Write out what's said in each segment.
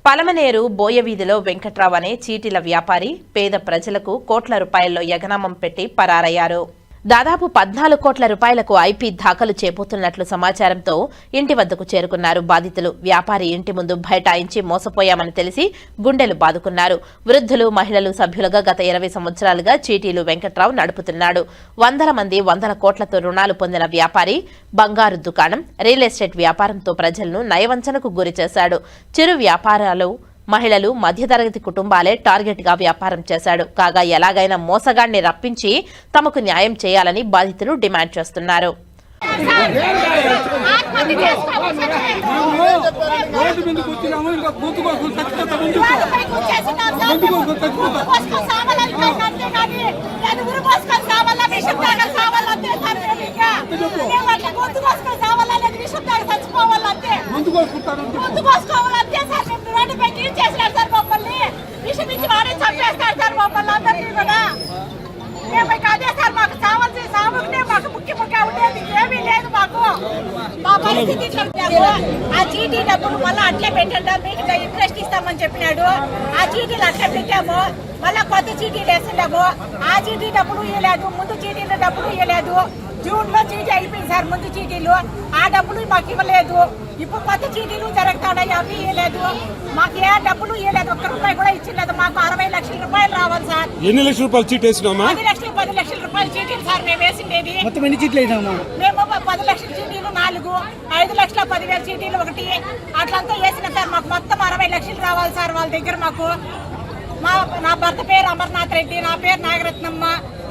పలమనేరు బోయవీధిలో వెంకట్రావు అనే చీటీల వ్యాపారి పేద ప్రజలకు కోట్ల రూపాయల్లో యగనామం పెట్టి పరారయ్యారు. దాదాపు 14 కోట్ల రూపాయలకు ఐపీ దాఖలు చేయబోతున్నట్లు సమాచారంతో ఇంటి వద్దకు చేరుకున్నారు బాధితులు. వ్యాపారి ఇంటి ముందు బైఠాయించి మోసపోయామని తెలిసి గుండెలు బాదుకున్నారు. వృద్ధులు, మహిళలు సభ్యులుగా గత 20 సంవత్సరాలుగా చీటీలు వెంకట్రావు నడుపుతున్నాడు. వందల మంది 100 కోట్లతో రుణాలు పొందిన వ్యాపారి బంగారు దుకాణం, రియల్ ఎస్టేట్ వ్యాపారంతో ప్రజలను నయవంచనకు గురి చేశాడు. చిరు వ్యాపారాలు, మహిళలు, మధ్యతరగతి కుటుంబాలే టార్గెట్ గా వ్యాపారం చేశాడు. కాగా ఎలాగైనా మోసగాడిని రప్పించి తమకు న్యాయం చేయాలని బాధితులు డిమాండ్ చేస్తున్నారు. ఆ చీటీ డబ్బులు మళ్ళీ అట్లే పెట్టండి, మీకు ఇంట్రెస్ట్ ఇస్తామని చెప్పినాడు. ఆ చీటీలు అట్లే పెట్టాము, మళ్ళా కొత్త చీటీలు వేస్తున్నాము. ఆ చీటీ డబ్బులు ఇవ్వలేదు, ముందు చీటీల డబ్బులు ఇవ్వలేదు. జూన్ లో చీటీ అయిపోయింది సార్, ముందు చీటీలు ఆ డబ్బులు మాకు ఇవ్వలేదు. ఇప్పుడు కొత్త చీటీలు జరుగుతున్నాయి, అవి ఇవ్వలేదు. మాకు ఏ డబ్బులు ఇవ్వలేదు, ఒక్క రూపాయి కూడా ఇచ్చలేదు. మాకు 60 లక్షల రూపాయలు రావాలి సార్. ఎన్ని లక్షల రూపాయలు చీటీ వేసినామా? 10 లక్షల రూపాయల చీటీలు సార్ మేము వేసిండేది. మొత్తం ఎన్ని చీట్లు వేసినామా? మేము 10 లక్షల చీటీలు 4, 5 లక్షల 10,000 చీటీలు 1, అట్లంతా వేసిన సార్. మాకు మొత్తం 60 లక్షలు రావాలి సార్ వాళ్ళ దగ్గర. మాకు నా భర్త పేరు అమర్నాథ్ రెడ్డి, నా పేరు నాగరత్నమ్మ.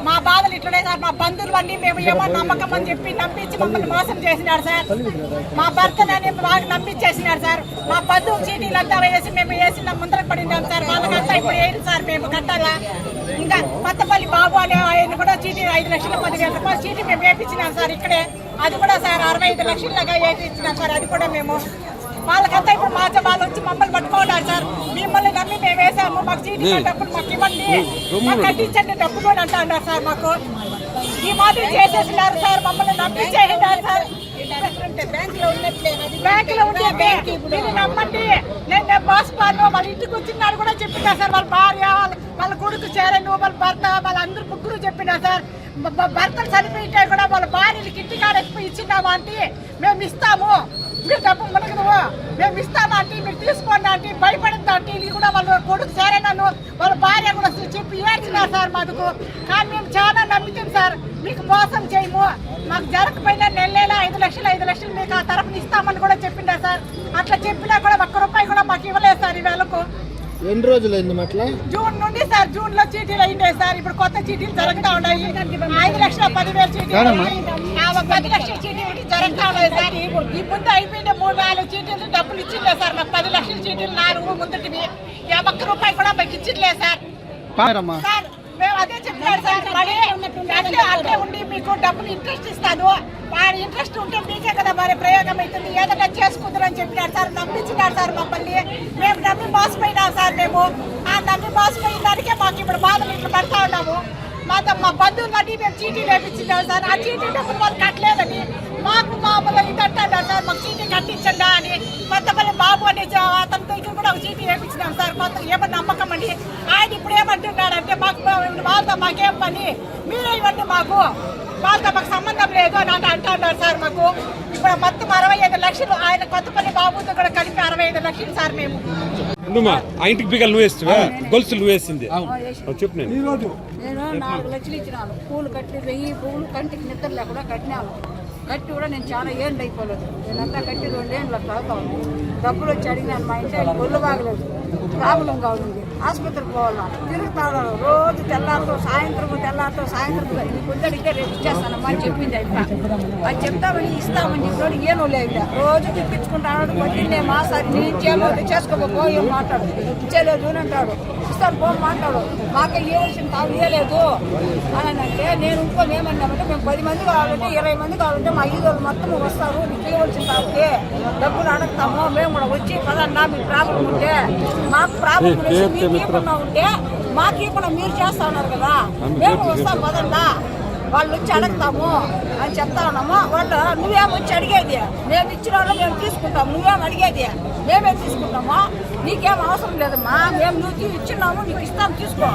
మా బాధలు ఇట్లనే సార్. మా బంధువులు అన్ని మేము ఏమో నమ్మకం అని చెప్పి నమ్మించి మమ్మల్ని మోసం చేసినారు సార్. మా భర్తని బాగా నమ్మించేసినారు సార్. మా బంధువు చీటీలంతా వేసి మేము వేసిన ముందర పడినాం సార్. వాళ్ళకంతా ఇప్పుడు వేయండి సార్, మేము కట్టాలా. ఇంకా కొత్తపల్లి బాబు అనే ఆయన కూడా చీటీ 5 లక్షల 10,000 రూపాయలు చీటీ మేము వేపించినాం సార్ ఇక్కడే. అది కూడా సార్ 65 లక్షలుగా వేపించినాం సార్. అది కూడా మేము వాళ్ళకంతా ఇప్పుడు వాళ్ళు వచ్చి మమ్మల్ని పట్టుకోవాలి సార్. మిమ్మల్ని నమ్మి మేము వేసాము, మాకు చీటీ డబ్బులు మాకు ఇవ్వండి, మాకు కట్టించండి డబ్బులు అని అంటున్నారు సార్. మాకు ఈ మాదిరి చేసేసినారు సార్, మమ్మల్ని నమ్మి చేసినారు సార్. బ్యాంకులో ఉండే మీరు నమ్మండి, నేను బాసుపాను వాళ్ళ ఇంటికి వచ్చినారు కూడా చెప్పినా సార్. వాళ్ళ భార్య, వాళ్ళ కొడుకు చేరను, వాళ్ళ భర్త, వాళ్ళందరూ ముగ్గురు చెప్పినా సార్. భర్తలు చనిపోయింటే కూడా వాళ్ళ భార్యలకి ఇంటికాడ ఇచ్చినామా అంటే మేము ఇస్తాము, మీరు డబ్బు మనకు మేము ఇస్తామా అంటే మీరు తీసుకోండి అంటే భయపడింది అంటే. ఇది కూడా వాళ్ళ కొడుకు చేరనను, వాళ్ళ భార్య కూడా చెప్పి ఏడ్చినారు సార్ మాకు. కానీ మేము చాలా నమ్మితాం సార్, మీకు మోసం చేయము, మాకు జరగకపోయినా నెల 5 లక్షలు మీకు ఆ తరఫున ఇస్తామని కూడా చెప్పిండారు సార్. అట్లా చెప్పినా కూడా 1 రూపాయి కూడా మాకు ఇవ్వలేదు సార్. ఈ వేళకు ఎన్ని రోజులైంది అట్లా? జూన్ నుండి సార్. జూన్ లో చీటీలు అయినాయి సార్. ఇప్పుడు కొత్త చీటీలు జరుగుతూ ఉన్నాయి. 5 లక్షల 10,000 చీటీలు, 10 లక్షల చీటీలు జరుగుతూ ఉన్నాయి సార్. ఈ ముందు అయిపోయిన 3-4 చీటీలు డబ్బులు ఇచ్చిండే సార్. మాకు 10 లక్షల చీటీలు 4 ముందుటివి 1 రూపాయి కూడా మాకు ఇచ్చిండే సార్. మేము అదే చెప్పాడు సార్. మరి అట్లే ఉండి మీకు డబ్బులు ఇంట్రెస్ట్ ఇస్తాను, వాడి ఇంట్రెస్ట్ ఉంటే మీకే కదా మరి ప్రయోగం అవుతుంది, ఏదైనా చేసుకుందరని చెప్పినాడు సార్. నమ్మించినాడు సార్ మమ్మల్ని. మేము నమ్మి మోసపోయినాం సార్. మేము ఆ నమ్మి మోసపోయిన దానికే మాకు ఇప్పుడు బాధలు ఇట్లా పడతా ఉన్నాము. మా బంధువులన్నీ మేము చీటీ వేపించినాం సార్. ఆ చీటీ డబ్బులు వాళ్ళు కట్టలేదని మాకు మామూలు ఇది అంటున్నారు సార్. మాకు చీటీ కట్టించండి అని కొత్తపల్లి బాబు అని అతని దగ్గర కూడా ఒక చీటీ వేపించినాం సార్. కొత్త ఏమన్నా నమ్మకం అండి. ఆయన ఇప్పుడు ఏమంటున్నాడంటే మాకు వాళ్ళతో మాకేం పని, మీరే ఇవ్వండి, మాకు వాళ్ళతో మాకు సంబంధం లేదు అని అంటున్నారు సార్. మాకు ఇప్పుడు మొత్తం 65 లక్షలు ఆయన కొత్తపల్లి బాబుతో కూడా కలిపి 65 లక్షలు సార్. మేము ఇంటికి బిగలు నువ్వు వేస్తావా? గొలుసులు నువ్వు వేసింది చెప్పు. నేను 4 లక్షలు ఇచ్చినాను. పూలు కట్టి 1000 పూలు కంటికి నిద్ర లేకుండా కట్టినాను. కట్టి కూడా నేను చాలా ఏండ్లు అయిపోలేదు. నేనంతా కట్టి 2 ఏళ్ళు అవుతాను. డబ్బులు వచ్చి అడిగినాను. మా ఇంట్లో ఒళ్ళు బాగలేదు, ప్రాబ్లం కావాలి, ఆసుపత్రికి పోవాలా, తిరుగుతాడు రోజు. తెల్లారితో సాయంత్రం కొంచెం అడిగితే రేపు ఇచ్చేస్తానమ్మా అని చెప్పింది. అది చెప్తామని ఇస్తామని చెప్పినోడు ఏనో లేదు. రోజు తిప్పించుకుంటాడు. కొట్టిండే మా సార్ నీ ఇచ్చేయలేదు, చేసుకోకపో ఏం మాట్లాడు, ఇచ్చేయలేదు అని అంటాడు. ఇస్తాను పో మాట్లాడు, మాకే ఇవ్వాల్సిన తాము ఇవ్వలేదు అని అంటే నేను ఇంకోటి ఏమన్నామంటే మేము 10 మంది కావాలంటే 20 మంది కావాలంటే మా ఈదోళ్ళు మొత్తం వస్తారు, నీకు ఇవ్వాల్సిన తాగితే డబ్బులు అడగతాము. మేము కూడా వచ్చి పదన్నా మీకు ప్రాబ్లం ఉంటే మాకు ప్రాబ్లం ఉంటే మాకు ఇప్పుడు మీరు చేస్తా ఉన్నారు కదా, మేము వస్తాం పదన్నా వాళ్ళు వచ్చి అడుగుతాము అని చెప్తా ఉన్నాము. వాళ్ళు నువ్వేం వచ్చి అడిగేది, మేము ఇచ్చిన వాళ్ళు మేము తీసుకుంటాము, నువ్వేం అడిగేది మేమే తీసుకుంటాము, నీకేం అవసరం లేదమ్మా, మేము నువ్వు ఇచ్చినాము నీకు ఇస్తాం తీసుకో.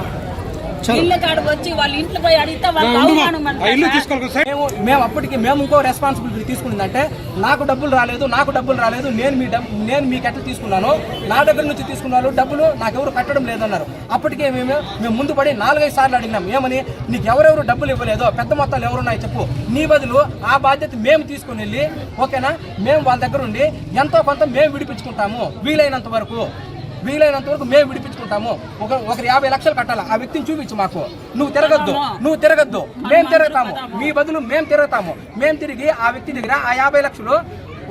ఇల్లు కాడికి వచ్చి వాళ్ళ ఇంట్లో పోయి అడిగితే మేము అప్పటికి మేము ఇంకో రెస్పాన్సిబిలిటీ తీసుకున్నదంటే నాకు డబ్బులు రాలేదు, నేను మీకు ఎట్లా తీసుకున్నాను, నా దగ్గర నుంచి తీసుకున్నాను డబ్బులు నాకెవరు కట్టడం లేదన్నారు. అప్పటికే మేము ముందు పడి 4-5 సార్లు అడిగినాం, ఏమని నీకు ఎవరెవరు డబ్బులు ఇవ్వలేదో పెద్ద మొత్తాలు ఎవరున్నాయో చెప్పు, నీ బదులు ఆ బాధ్యత మేము తీసుకుని వెళ్ళి ఓకేనా మేము వాళ్ళ దగ్గర ఉండి ఎంతో కొంత మేము విడిపించుకుంటాము, వీలైనంత వరకు మేము విడిపించుకుంటాము. ఒకరు 50 లక్షలు కట్టాలి, ఆ వ్యక్తిని చూపించు మాకు, నువ్వు తిరగద్దు మేము తిరుగుతాము, మీ బదులు మేము తిరుగుతాము, మేము తిరిగి ఆ వ్యక్తి దగ్గర ఆ 50 లక్షలు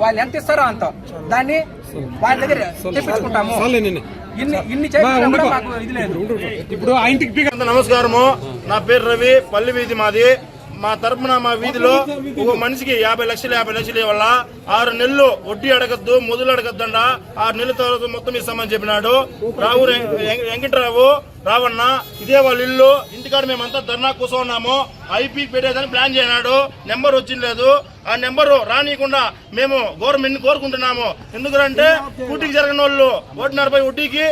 వాళ్ళు ఎంత ఇస్తారో అంత దాన్ని వాళ్ళ దగ్గర తెప్పించుకుంటాము. ఇన్ని చేయాలి మాకు ఇది లేదు. ఇప్పుడు ఆ ఇంటికి నమస్కారము, నా పేరు రవి, పల్లి వీధి మాది. మా తరపున మా వీధిలో ఒక మనిషికి 50 లక్షలు ఇవ్వాల, 6 నెలలు వడ్డీ అడగద్దు, మొదలు అడగద్దండ, 6 నెలల తర్వాత మొత్తం ఇస్తామని చెప్పినాడు. వెంకటరావు రావన్న, ఇదే వాళ్ళ ఇల్లు, ఇంటికాడ మేమంతా ధర్నా కూర్చున్నాము. ఐపీ పెట్టేదని ప్లాన్ చేయనాడు, నెంబర్ వచ్చింది లేదు. ఆ నెంబరు రానియకుండా మేము గవర్నమెంట్ కోరుకుంటున్నాము. ఎందుకంటే కూటికి జరగని వాళ్ళు 1.40 వడ్డీకి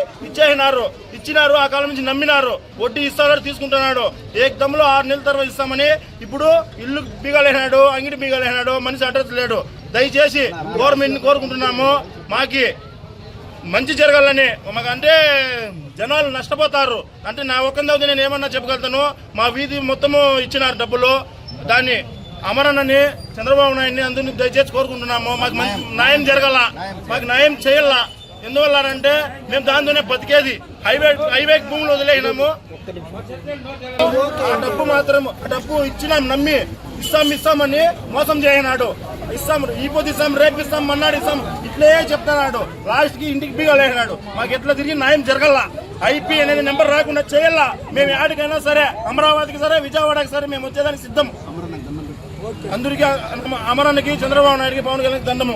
ఇచ్చినారు, ఆ కాలం నుంచి నమ్మినారు, వడ్డీ ఇస్తాడు తీసుకుంటున్నాడు. ఏకదమ్ములో 6 నెలల తర్వాత ఇస్తామని ఇప్పుడు ఇల్లు బీగాలేనాడు, అంగిడి బీగాలేనాడు, మనిషి అడ్రస్ లేడు. దయచేసి గవర్నమెంట్ కోరుకుంటున్నాము, మాకి మంచి జరగాలని. మాకంటే జనాలు నష్టపోతారు అంటే నా ఒక్కందవుతుంది నేను ఏమన్నా చెప్పగలుగుతాను. మా వీధి మొత్తము ఇచ్చినారు డబ్బులు, దాన్ని అమరన్నని చంద్రబాబు నాయుడిని అందరినీ దయచేసి కోరుకుంటున్నాము. మాకు న్యాయం జరగాల, మాకు న్యాయం చేయాల. ఎందువల్ల అంటే మేము దాంతోనే బతికేది. హైవే భూములు వదిలేసినాము, ఆ డబ్బు ఇచ్చినాం నమ్మి ఇస్తామని మోసం చేయనాడు. ఈ పొద్దు ఇస్తాం, రేపు ఇస్తాం, మన్నాడు ఇస్తాం, ఇట్లే చెప్తున్నాడు. లాస్ట్ కి ఇంటికి బీగలేసినాడు. మాకు ఎట్లా తిరిగి న్యాయం జరగల, ఐపీ అనేది నెంబర్ రాకుండా చేయాల. మేము యాడికైనా సరే, అమరావతికి సరే, విజయవాడకి సరే మేము వచ్చేదానికి సిద్ధం. అందరికీ అమరానికి, చంద్రబాబు నాయుడికి, పవన్ కళ్యాణ్ దండము.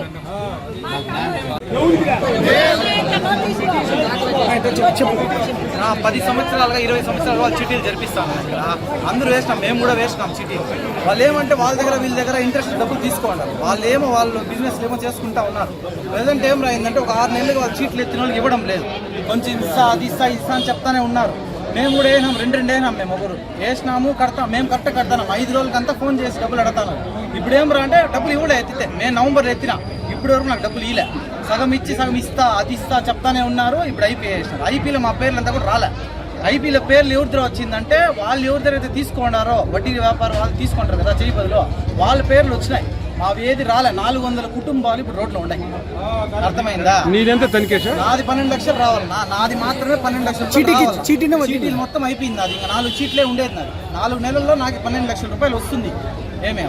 10 సంవత్సరాలుగా 20 సంవత్సరాలుగా వాళ్ళు చీటీలు జరిపిస్తాము. ఇక్కడ అందరూ వేసినాం, మేము కూడా వేసినాం చీటీలు. వాళ్ళు ఏమంటే వాళ్ళ దగ్గర వీళ్ళ దగ్గర ఇంట్రెస్ట్ డబ్బులు తీసుకోండి, వాళ్ళు బిజినెస్ ఏమో చేసుకుంటా ఉన్నారు. ప్రజెంట్ ఏం రాయిందంటే ఒక 6 నెలలుగా వాళ్ళు చీట్లు ఎత్తిన వాళ్ళకి ఇవ్వడం లేదు. కొంచెం అది ఇస్తా అని చెప్తానే ఉన్నారు. మేము కూడా వేసినాం, 2 వేసినాం, మేము ఒకరు వేసినాము, మేము కరెక్ట్ కడతాం. 5 రోజులకంతా ఫోన్ చేసి డబ్బులు అడతాను. ఇప్పుడు ఏం రా అంటే డబ్బులు ఇవ్వలే, ఎత్తితే నేను నవంబర్ ఎత్తినా, ఇప్పటి వరకు నాకు డబ్బులు ఇలే. సగం ఇచ్చి సగం అది ఇస్తా చెప్తానే ఉన్నారు. ఇప్పుడు ఐపీ వేసినారు. ఐపీలో మా పేర్లు అంతా కూడా రాలే. ఐపీలో పేర్లు ఎవరి దగ్గర వచ్చిందంటే వాళ్ళు ఎవరి దగ్గర అయితే తీసుకున్నారో వడ్డీ వ్యాపారం వాళ్ళు తీసుకుంటారు కదా చేయి బదులు, వాళ్ళ పేర్లు వచ్చినాయి. మావి ఏది రాలే. 400 కుటుంబాలు ఇప్పుడు రోడ్లో ఉన్నాయి. అర్థమైందా? నాది 12 లక్షలు రావాలి, నాది మాత్రమే 12 లక్షలు. చీటీలు మొత్తం అయిపోయింది. అది ఇంకా 4 చీట్లే ఉండేది. నాది 4 నెలల్లో నాకు 12 లక్షల రూపాయలు వస్తుంది.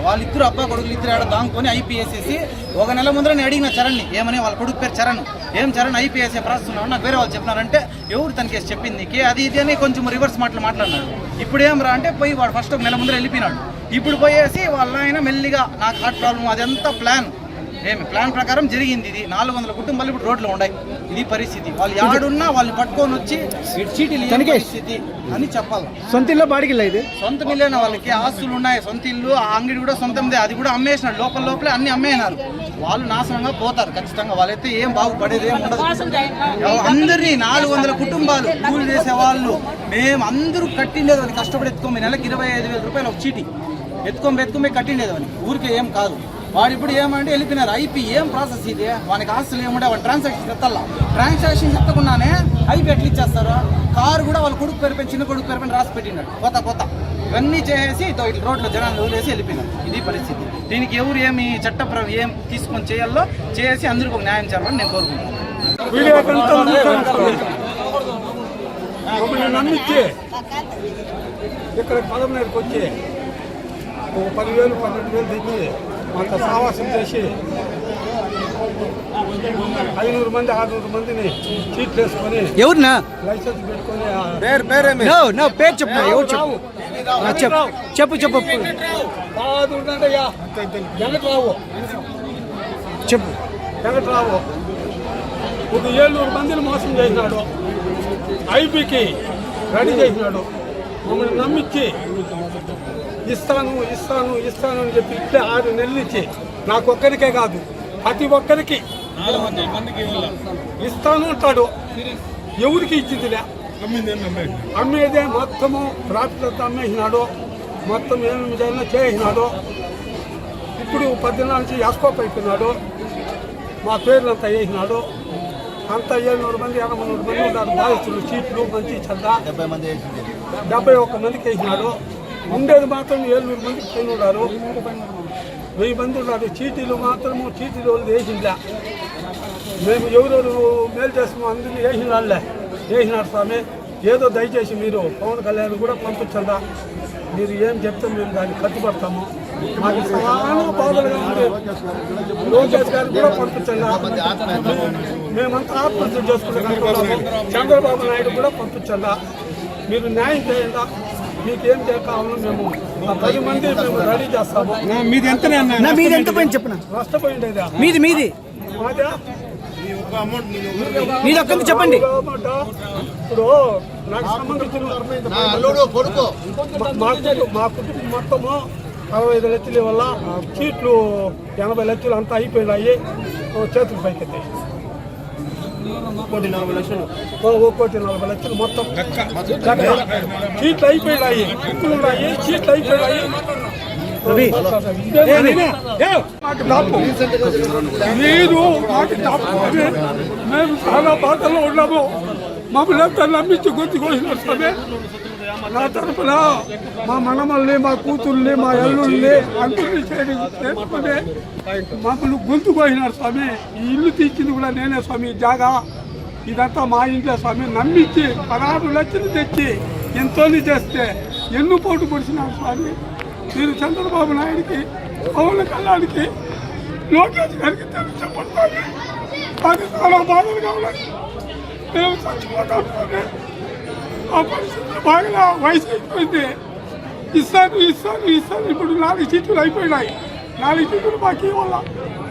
వాళ్ళిద్దరు అబ్బా కొడుకులు ఇద్దరు ఆడ దాంకొని ఐపీఎస్సేసి 1 నెల ముందర నేను అడిగిన చరణ్ని, ఏమని వాళ్ళ కొడుకు పేరు చరణ్, చరణ్ ఐపీఎస్ఏ ప్రాస్తున్నావు నాకు వేరే వాళ్ళు చెప్పినారంటే ఎవరు తనకేసి చెప్పింది నీకు అది ఇది అని కొంచెం రివర్స్ మాట్లాడినాడు. ఇప్పుడు ఏం రా అంటే పోయి వాడు ఫస్ట్ 1 నెల ముందర వెళ్ళిపోయినాడు. ఇప్పుడు పోయేసి వాళ్ళ ఆయన మెల్లిగా నాకు హార్ట్ ప్రాబ్లం అదంతా ప్లాన్ ప్రకారం జరిగింది. ఇది 400 కుటుంబాలు ఇప్పుడు రోడ్లో ఉన్నాయి. ఇది పరిస్థితి. వాళ్ళు యాడున్నా వాళ్ళని పట్టుకొని వచ్చి చీటీలు పరిస్థితి అని చెప్పాలి. సొంత ఇల్లు బాడిగిల్లా? ఇది సొంత ఇల్లేనా? వాళ్ళకి ఆస్తులు ఉన్నాయి, సొంత ఇల్లు, ఆ అంగడి కూడా సొంతందే, అది కూడా అమ్మేసినాడు. లోపలే అన్ని అమ్మేసినారు. వాళ్ళు నాశనంగా పోతారు ఖచ్చితంగా. వాళ్ళైతే ఏం బాగుపడేది ఏం ఉండదు. అందరినీ 400 కుటుంబాలు కూలి చేసే వాళ్ళు మేము అందరూ కట్టిండేది. కష్టపడి ఎత్తుకోమి నెలకి 25,000 రూపాయలు ఒక చీటీ ఎత్తుకోమి కట్టిండేది. ఊరికే ఏం కాదు. వాడు ఇప్పుడు ఏమంటే వెళ్ళిపోయినారు. ఐపీ ఏం ప్రాసెస్ ఇది? వానికి ఆస్తులు ఏముంటే వాడు ట్రాన్సాక్షన్ ఎత్తకుండానే ఐపీ ఎట్లా ఇచ్చేస్తారు? కారు కూడా వాళ్ళ కొడుకు పేరు చిన్న కొడుకు పేరు రాసి పెట్టినాడు. కొత్త ఇవన్నీ చేసి ఇట్లా రోడ్లో జనాలు వదిలేసి వెళ్ళిపోయినారు. ఇది పరిస్థితి. దీనికి ఎవరు ఏమి ఏం తీసుకొని చేయాలో చేసి అందరికీ ఒక న్యాయం చేయాలని నేను కోరుకుంటున్నాను. నమ్మించి ఇక్కడ పదమూడుకి వచ్చి 10,000 12,000 తెచ్చి అంత సావాసం చేసి 500 మంది 600 మందిని చీట్లు వేసుకొని ఎవరినా లైసెన్స్ పెట్టుకొని పేరు చెప్పు. ఎవరు చెప్పు వెంకటరావు ఒక 700 మందిని మోసం చేసినాడు. ఐపీకి రెడీ చేసినాడు. మమ్మల్ని నమ్మించి ఇస్తాను ఇస్తాను ఇస్తాను అని చెప్పి ఇట్లే 6 నెలల నుంచి నాకు ఒక్కరికే కాదు ప్రతి ఒక్కరికి ఇస్తాను అంటాడు. ఎవరికి ఇచ్చిందిలే, అమ్మేదే మొత్తము రాత్రులతో అమ్మేసినాడు, మొత్తం ఏమేమి చేసినాడు. ఇప్పుడు 14 నుంచి ఎస్కోప్ అయిపోయినాడు, మా పేర్లంతా వేసినాడు. అంతా 700 మంది 800 మంది ఉన్నారు బాధితులు. సీట్లు మంచి చెడ్డ 71 మందికి వేసినాడు. ఉండేది మాత్రం 700 మందికి పైన ఉన్నారు, 1000 మంది ఉన్నారు. చీటీలు మాత్రము చీటీలు వాళ్ళు వేసిందా. మేము ఎవరెవరు మేలు చేస్తున్నాం అందరినీ వేసిన వాళ్ళే వేసినారు స్వామి. ఏదో దయచేసి మీరు పవన్ కళ్యాణ్ కూడా పంపించండా, మీరు ఏం చెప్తే మేము దాన్ని కట్టుబడతాము. మాకు చాలా బాధలుగా ఉంది. లోకేష్ గారిని కూడా పంపించండా, మేమంతా ఆత్మహత్య చేసుకుంటున్నాము. చంద్రబాబు నాయుడు కూడా పంపించండా, మీరు న్యాయం చేయండా. మీకేం కావాలో మేము 10 మంది మేము రెడీ చేస్తాము. మీది ఎంత పోయింది చెప్పిన నష్టపోయిండేదా మీది మాదే మీది ఒక్కంత చెప్పండి. ఇప్పుడు నాకు సంబంధించిన మా కుటుంబం మొత్తము 65 లక్షల వల్ల సీట్లు 80 లక్షలు అంతా అయిపోయినాయి. చేతులు పైకెత్తాయి. 1,40 లక్షలు మొత్తం సీట్లు అయిపోయినాయి. చిక్కులు ఉన్నాయి, సీట్లు అయిపోయినాయి. మాకు తప్పు లేదు, మాకు తప్పు. మేము చాలా బాధల్లో ఉన్నాము. మమ్మల్ని ఎంత నమ్మించి గొంతు కోసినారు స్వామి. నా తరఫున మా మనమల్ని, మా కూతుర్ని, మా అల్లుల్ని అందరినీ చేసుకుని మమ్మల్ని గొంతు కోసినారు స్వామి. ఈ ఇల్లు తీర్చింది కూడా నేనే స్వామి. జాగా ఇదంతా మా ఇంట్లో స్వామి. నమ్మించి 16 లక్షలు తెచ్చి ఎంతో చేస్తే ఎన్ను పోటు పొడిచినారు స్వామి. మీరు చంద్రబాబు నాయుడికి, పవన్ కళ్యాణ్కి, లోకేష్ గారికి తెలుసు చెప్పండి స్వామి. అది చాలా బాధలుగా ఉన్నాయి. మేము చచ్చిపోతాం స్వామి. ఆ పరిస్థితులు బాగా వయసు అయిపోయింది. ఇస్తాను ఇప్పుడు 4 సీట్లు అయిపోయినాయి. 4 సీట్లు మాకు ఇవ్వాల.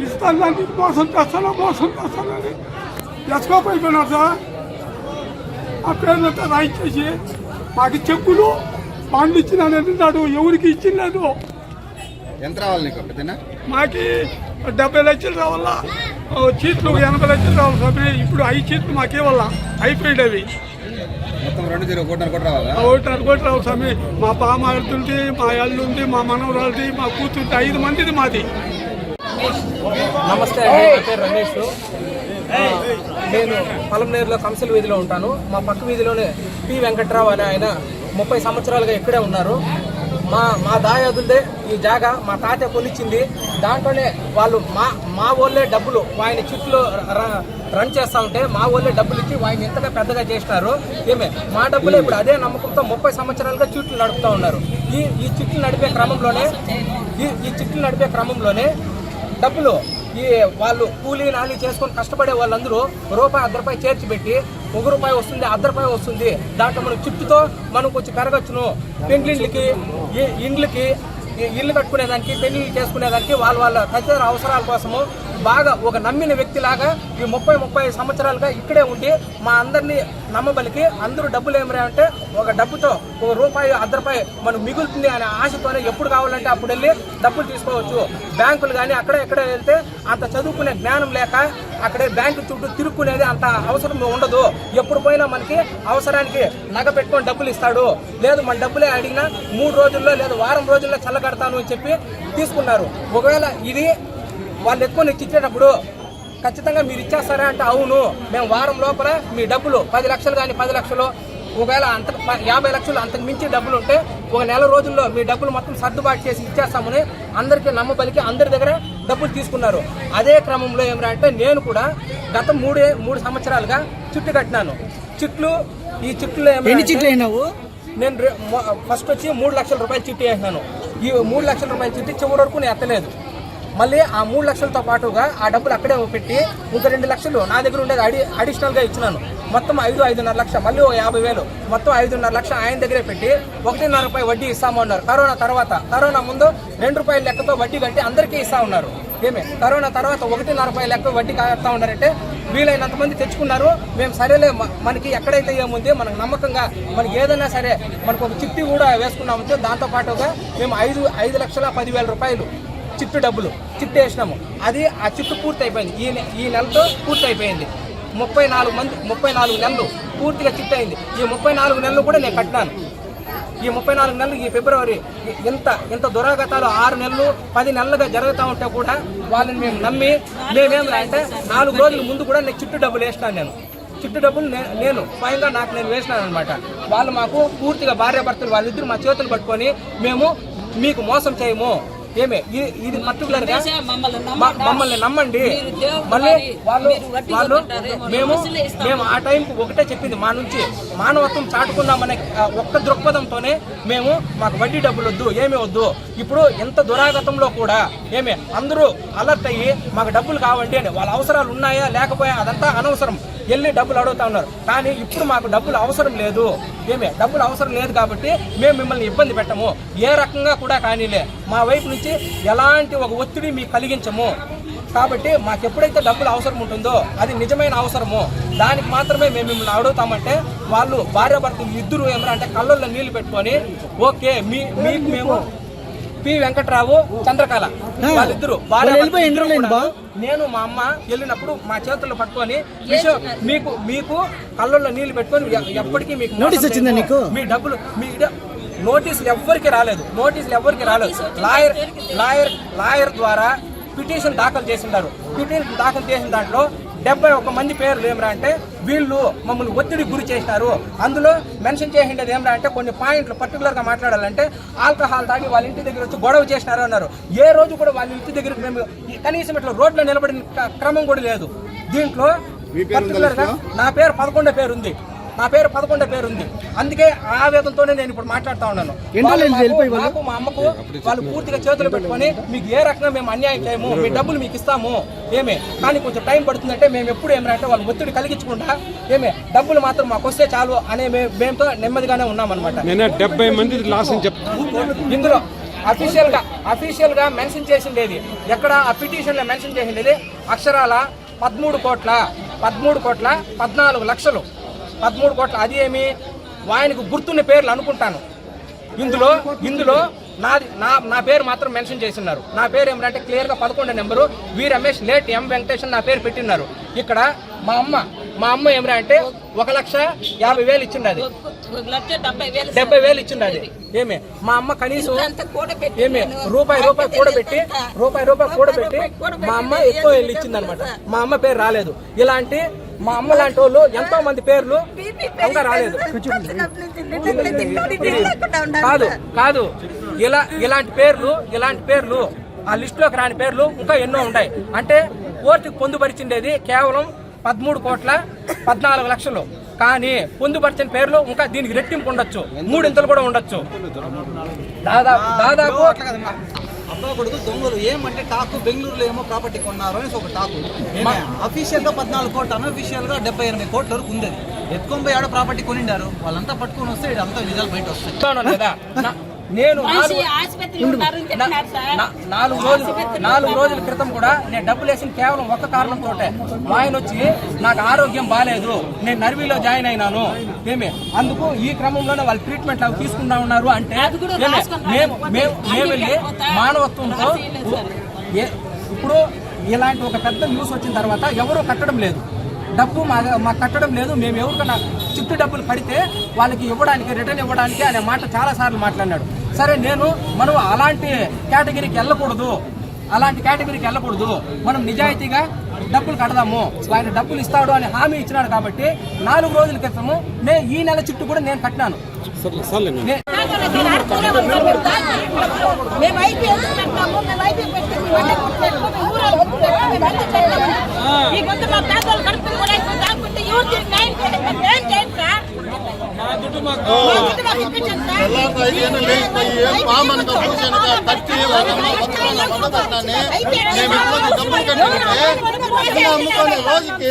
ఇస్తాను దాన్ని మోసం చేస్తానని ఎస్కోప్ అయిపోయినారు సార్. ఆ పేర్లంతా రాయించేసి మాకు చెక్కులు బాండ్లు ఇచ్చినాడు, ఎవరికి ఇచ్చిలేదు. ఎంత రావాలి నీకు పెద్దనా? మాకి 70 లక్షలు రావాలా, సీట్లు 80 లక్షలు రావాలి స్వామి. ఇప్పుడు 5 సీట్లు మాకే వల్ల అయిపోయినవి. మొత్తం 1.5 కోటి రావాలా? 1.5 కోటి రావు స్వామి. మా బామాడుతుంది, మా అల్లుంది, మా మనవరాలది, మా కూతురుది, 5 మందిది మాది. నమస్తే అండి, నా పేరు రమేష్. నేను పలంనేరులో కంసల వీధిలో ఉంటాను. మా పక్క వీధిలోనే పి వెంకట్రావు అనే ఆయన 30 సంవత్సరాలుగా ఇక్కడే ఉన్నారు. మా దాయాదులదే ఈ జాగా మా తాతయ్య కొనిచ్చింది. దాంట్లోనే వాళ్ళు మా వాళ్ళే డబ్బులు ఆయన చిట్లు రన్ చేస్తూ ఉంటే మా వాళ్ళే డబ్బులు ఇచ్చి ఆయన ఎంతగా పెద్దగా చేసినారు. మా డబ్బులే ఇప్పుడు అదే నమ్మకంతో 30 సంవత్సరాలుగా చిట్లు నడుపుతూ ఉన్నారు. ఈ చిట్లు నడిపే క్రమంలోనే డబ్బులు వాళ్ళు కూలీ నాలి చేసుకొని కష్టపడే వాళ్ళందరూ ₹1-1.5 చేర్చి పెట్టి ₹1 వస్తుంది, ₹1.5 వస్తుంది. దాంట్లో మనం చిట్టుతో మనం కొంచెం కరగచ్చును. పెండ్లిళ్ళకి, ఇండ్లకి, ఇల్లు కట్టుకునేదానికి, పెళ్లిళ్ళు చేసుకునేదానికి వాళ్ళ తదితర అవసరాల కోసము బాగా ఒక నమ్మిన వ్యక్తిలాగా ఈ 30 సంవత్సరాలుగా ఇక్కడే ఉండి మా అందరినీ నమ్మబలికి అందరూ డబ్బులు ఏమరా అంటే ఒక డబ్బుతో ₹1-1.5 మనకు మిగులుతుంది అనే ఆశతోనే ఎప్పుడు కావాలంటే అప్పుడు వెళ్ళి డబ్బులు తీసుకోవచ్చు. బ్యాంకులు కానీ అక్కడ ఎక్కడ వెళ్తే అంత చదువుకునే జ్ఞానం లేక అక్కడే బ్యాంకు చుట్టూ తిరుక్కునేది అంత అవసరం ఉండదు. ఎప్పుడు పోయినా మనకి అవసరానికి నగ పెట్టుకొని డబ్బులు ఇస్తాడు. లేదు మన డబ్బులే అడిగినా 3 రోజుల్లో లేదా వారం రోజుల్లో చల్లగడతాను అని చెప్పి తీసుకున్నారు. ఒకవేళ ఇది వాళ్ళు ఎత్తుకొని ఇచ్చేటప్పుడు ఖచ్చితంగా మీరు ఇచ్చేస్తారా అంటే అవును, మేము వారం లోపల మీ డబ్బులు 10 లక్షలు కానీ 10 లక్షలు, ఒకవేళ 50 లక్షలు అంతకు మించి డబ్బులు ఉంటే 1 నెల రోజుల్లో మీ డబ్బులు మొత్తం సర్దుబాటు చేసి ఇచ్చేస్తామని అందరికీ నమ్మబలికి అందరి దగ్గర డబ్బులు తీసుకున్నారు. అదే క్రమంలో ఏమంటే నేను కూడా గత 3 సంవత్సరాలుగా చిట్టు కట్టినాను. ఈ చిట్లు నేను ఫస్ట్ వచ్చి ₹3 లక్షల చిట్టి వేసినాను. ఈ ₹3 లక్షల చిట్టి చివరి వరకు నేను ఎత్తలేదు. మళ్ళీ ఆ 3 లక్షలతో పాటుగా ఆ డబ్బులు అక్కడే పెట్టి ఇంకా 2 లక్షలు నా దగ్గర ఉండేది అడిషనల్గా ఇచ్చినాను. మొత్తం 5-5.5 లక్షలు, మళ్ళీ 50,000, మొత్తం 5.5 లక్షలు ఆయన దగ్గరే పెట్టి ₹1.5 వడ్డీ ఇస్తామన్నారు. కరోనా ముందు ₹2 లెక్కతో వడ్డీ కట్టి అందరికీ ఇస్తా ఉన్నారు. కరోనా తర్వాత 1.5 రూపాయలు లెక్క వడ్డీ కడతా ఉన్నారంటే వీలైనంత మంది తెచ్చుకున్నారు. మేము సరేలే మనకి ఎక్కడైతే ఏముంది మనకు నమ్మకంగా మనకి ఏదైనా సరే మనకు ఒక చిట్టి కూడా వేసుకున్నామంటే దాంతో పాటుగా మేము 5,10,000 రూపాయలు చిట్టు డబ్బులు చిట్టు వేసినాము. అది ఆ చిట్టు పూర్తి అయిపోయింది. ఈ నెలతో పూర్తి అయిపోయింది. 34 నెలలు పూర్తిగా చిట్టు అయింది. ఈ 34 నెలలు కూడా నేను కట్టినాను. ఈ 34 నెలలు ఈ ఫిబ్రవరి ఇంత దురాగతాలు 6 నెలలు 10 నెలలుగా జరుగుతూ ఉంటే కూడా వాళ్ళని మేము నమ్మి మేమేం అంటే 4 రోజుల ముందు కూడా నేను చిట్టు డబ్బులు వేసినాను. నేను చిట్టు డబ్బులు నేను స్వయంగా నేను వేసినాను అనమాట. వాళ్ళు మాకు పూర్తిగా భార్యాభర్తలు వాళ్ళిద్దరు మా చేతులు పట్టుకొని మేము మీకు మోసం చేయము ఇది పర్టికులర్ గా మమ్మల్ని నమ్మండి. మళ్ళీ వాళ్ళు మేము ఆ టైంకి ఒకటే చెప్పింది, మా నుంచి మానవత్వం చాటుకుందామనే ఒక్క దృక్పథంతోనే మేము మాకు వడ్డీ డబ్బులు వద్దు, ఏమీ వద్దు. ఇప్పుడు ఎంత దురాగతంలో కూడా అందరూ అలర్ట్ అయ్యి మాకు డబ్బులు కావండి అని, వాళ్ళ అవసరాలు ఉన్నాయా లేకపోయా అదంతా అనవసరం, వెళ్ళి డబ్బులు అడుగుతా ఉన్నారు. కానీ ఇప్పుడు మాకు డబ్బులు అవసరం లేదు. డబ్బులు అవసరం లేదు కాబట్టి మేము మిమ్మల్ని ఇబ్బంది పెట్టము, ఏ రకంగా కూడా కానీలే, మా వైపు నుంచి ఎలాంటి ఒక ఒత్తిడి మీకు కలిగించము. కాబట్టి మాకు ఎప్పుడైతే డబ్బులు అవసరం ఉంటుందో అది నిజమైన అవసరము, దానికి మాత్రమే మేము మిమ్మల్ని అడుగుతామంటే వాళ్ళు భార్యాభర్తలు ఇద్దరు ఏమంటే కళ్ళల్లో నీళ్లు పెట్టుకొని ఓకే మీకు మేము పి వెంకట్రావు చంద్రకళ వాళ్ళిద్దరు నేను మా అమ్మ వెళ్ళినప్పుడు మా చేతుల్లో పట్టుకొని మీకు కళ్ళల్లో నీళ్లు పెట్టుకొని ఎప్పటికీ మీకు నోటీస్ వచ్చిందా నీకు? మీ డబ్బులు నోటీసులు ఎవ్వరికి రాలేదు. లాయర్ ద్వారా పిటిషన్ దాఖలు చేసిండారు. పిటిషన్ దాఖలు చేసిన దాంట్లో 71 మంది పేర్లు ఏమరా అంటే వీళ్ళు మమ్మల్ని ఒత్తిడికి గురి చేసినారు. అందులో మెన్షన్ చేసిండేది ఏమరా అంటే కొన్ని పాయింట్లు పర్టికులర్గా మాట్లాడాలంటే ఆల్కహాల్ తాగి వాళ్ళ ఇంటి దగ్గర వచ్చి గొడవ చేసినారు అన్నారు. ఏ రోజు కూడా వాళ్ళ ఇంటి దగ్గర మేము కనీసం ఇట్లా రోడ్లో నిలబడిన క్రమం కూడా లేదు. దీంట్లో పర్టికులర్గా నా పేరు 11వ పేరు ఉంది. అందుకే ఆవేదనతోనే నేను ఇప్పుడు మాట్లాడుతా ఉన్నాను. నాకు మా అమ్మకు వాళ్ళు పూర్తిగా చేతులు పెట్టుకొని మీకు ఏ రకంగా మేము అన్యాయం చేయము, మీ డబ్బులు మీకు ఇస్తాము కానీ కొంచెం టైం పడుతుందంటే మేము ఎప్పుడు ఏమంటే వాళ్ళు ఒత్తిడి కలిగించకుండా డబ్బులు మాత్రం మాకు వస్తే చాలు అనే మేముతో నెమ్మదిగానే ఉన్నామన్నమాట. 70 మంది లాస్ అని ఇందులో అఫీషియల్ గా మెన్షన్ చేసిండేది ఎక్కడ ఆ పిటిషన్ లో మెన్షన్ చేసిండేది అక్షరాల 13 కోట్ల 14 లక్షలు 13 కోట్ల. అది ఏమి ఆయనకు గుర్తున్న పేర్లు అనుకుంటాను. ఇందులో నా పేరు మాత్రం మెన్షన్ చేస్తున్నారు. నా పేరు ఏమంటే క్లియర్గా 11వ నెంబరు వి రమేష్ లేట్ ఎం వెంకటేషన్ నా పేరు పెట్టినారు. ఇక్కడ మా అమ్మ ఏమంటే 1,50,000 ఇచ్చింది. అది 70,000 ఇచ్చింది. అది మా అమ్మ కనీసం రూపాయి కూడబెట్టి మా అమ్మ ఎక్కువ వెళ్ళి ఇచ్చింది అనమాట. మా అమ్మ పేరు రాలేదు. ఇలాంటి మా అమ్మ లాంటి వాళ్ళు ఎంతో మంది పేర్లు ఇంకా రాలేదు. కాదు ఇలాంటి పేర్లు ఆ లిస్టులోకి రాని పేర్లు ఇంకా ఎన్నో ఉన్నాయి. అంటే కోర్టుకు పొందుపరిచిండేది కేవలం 13 కోట్ల 14 లక్షలు. కానీ పొందుపరిచిన పేర్లు ఇంకా దీనికి రెట్టింపు ఉండొచ్చు, 3 ఇంతలు కూడా ఉండొచ్చు. దాదాపు అబ్బా కొడుకు దొంగలు ఏమంటే టాకు బెంగళూరులో ఏమో ప్రాపర్టీ కొన్నారు అనేసి ఒక టాకు. అఫీషియల్ గా 14 కోట్లు, అన్అఫీషియల్ గా 78 కోట్ల వరకు ఉంది. ఎత్తుకొని పోయి ఆడ ప్రాపర్టీ కొనిండారు. వాళ్ళంతా పట్టుకొని వస్తే ఇదంతా నిజాలు బయట వస్తాయి. నేను 4 రోజుల క్రితం కూడా నేను డబ్బులు వేసిన కేవలం ఒక్క కారణంతో ఆయన వచ్చి నాకు ఆరోగ్యం బాగాలేదు, నేను నర్వీలో జాయిన్ అయినాను అందుకు ఈ క్రమంలోనే వాళ్ళు ట్రీట్మెంట్ అవి తీసుకుంటా ఉన్నారు అంటే మేము వెళ్ళి మానవత్వంతో ఇప్పుడు ఇలాంటి ఒక పెద్ద న్యూస్ వచ్చిన తర్వాత ఎవరూ కట్టడం లేదు, డబ్బు మాకు కట్టడం లేదు. మేము ఎవరికైనా చిట్టు డబ్బులు కడితే వాళ్ళకి ఇవ్వడానికి రిటర్న్ ఇవ్వడానికి అనే మాట చాలా సార్లు మాట్లాడినాడు. సరే మనం అలాంటి కేటగిరీకి వెళ్ళకూడదు, మనం నిజాయితీగా డబ్బులు కడదాము, ఆయన డబ్బులు ఇస్తాడు అని హామీ ఇచ్చినాడు. కాబట్టి 4 రోజుల క్రితము ఈ నెల చిట్టు కూడా నేను కట్టినాను. రోజుకి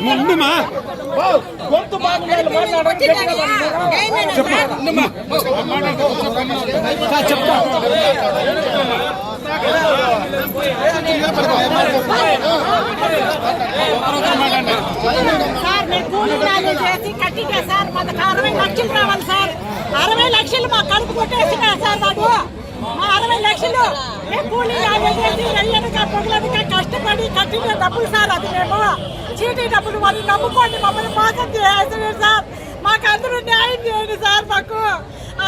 ముందుమా గొంతు బాగుండాలి మాట్లాడండి సార్ మేము కూలీ నాలి చేసి కట్టిగా సార్ మాకు 60 లక్షలు రావాలి సార్ 60 లక్షలు మా కడుపు కొట్టేసినా సార్ మాకు మా 60 లక్షలు మేము కూలీ నాలి చేసి అయ్యనక పొగలనక కష్టపడి కట్టిన డబ్బులు సార్ అది మేము చీటీ డబ్బులు వాళ్ళు నమ్ముకోండి మమ్మల్ని మోసం చేస్తున్నారు సార్ మాకు అందరూ న్యాయం చేయండి సార్ మాకు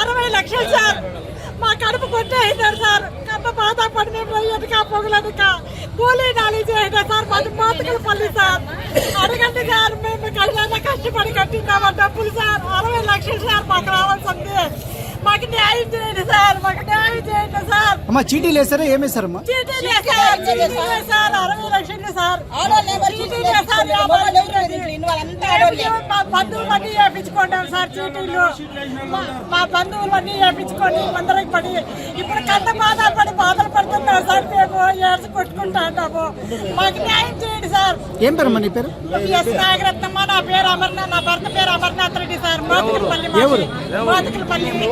60 లక్షలు సార్ మా కడుపు కొట్టేసినారు సార్ కమ్మ బాధపడి మేము అయ్యనక పొగలనక కూలీ నాలి చేయండి సార్ మాది మోతకలపల్లి సార్ అడగండి సార్ మేము కష్టపడి కట్టినామా డబ్బులు సార్ 60 లక్షలు సార్ మాకు రావాల్సింది మాకు న్యాయం చేయండి సార్ మాకు న్యాయం చేయండి సార్ అమ్మా చీటీలు వేస్తారా ఏమేస్తారమ్మా చీటీలు సార్ 60 లక్షలు సార్ చీటీలు సార్ మా బంధువులన్నీ వేయించుకుంటాం సార్ చీటీలు మా బంధువులన్నీ వేయించుకొని అందరికి పడి ఇప్పుడు కంట బాధలు పడుతున్నాం సార్ మేము ఏడ్చి కొట్టుకుంటా ఉంటాము మాకు న్యాయం చేయండి సార్ ఏం పేరమ్మా నీ పేరు ఎస్ నాగరత్నమ్మ నా పేరు అమర్నాథ్ నా భర్త పేరు అమర్నాథ్ రెడ్డి సార్ మోతకలపల్లి